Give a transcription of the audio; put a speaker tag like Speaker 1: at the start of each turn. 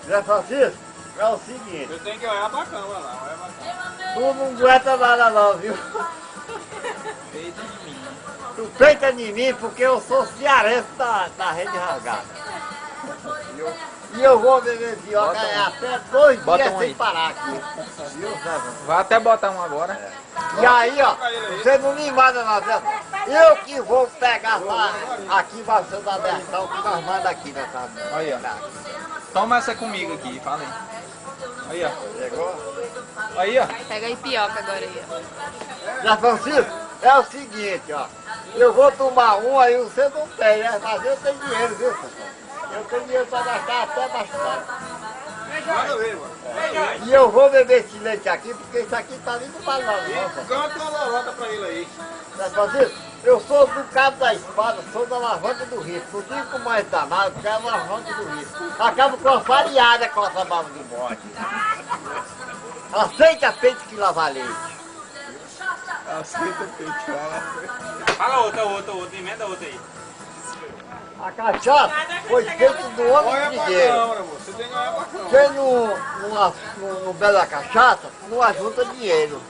Speaker 1: Zé Francisco, é o seguinte.
Speaker 2: Eu tenho que olhar pra câmera lá, olha pra câmera.
Speaker 1: Tu não aguenta nada não, viu?
Speaker 2: Feita de mim.
Speaker 1: Tu peita em mim porque eu sou cearense da rede rasgada. E eu vou beber vioca até 2 dias sem parar aqui. Viu, Zé Francisco?
Speaker 3: Vai até botar um agora.
Speaker 1: E aí, ó, você não me manda na vez. Eu que vou pegar aqui, vai ser da versão que nós mandamos aqui nessa mesa.
Speaker 3: Aí, ó. Toma essa comigo aqui, fala aí. Aí, ó.
Speaker 1: Chegou?
Speaker 3: Aí, ó.
Speaker 4: Pega aí pioca agora aí, ó.
Speaker 1: Zé Francisco, é o seguinte, ó. Eu vou tomar um, aí você não tem, né? Mas eu tenho dinheiro, viu, Francisco? Eu tenho dinheiro para gastar até bastante.
Speaker 2: Manda ver, mano.
Speaker 1: E eu vou beber esse leite aqui, porque isso aqui tá lindo para nós, não,
Speaker 2: Canta uma lorota pra ele aí.
Speaker 1: Zé Francisco, eu sou do Cabo da Espada, sou da Alavanca do Rio. Não digo mais danado, porque é a Alavanca do Rio. Acabo com a fareada com essa bala de bode. Aceita peito que lava leite.
Speaker 3: Aceita peito,
Speaker 2: Fala outra, emenda outra aí.
Speaker 1: A cachaça foi feita do homem
Speaker 2: Olha pra
Speaker 1: dinheiro.
Speaker 2: câmera, moço. Você tem que olhar pra câmera.
Speaker 1: Quem não bebe a cachaça, não ajunta dinheiro.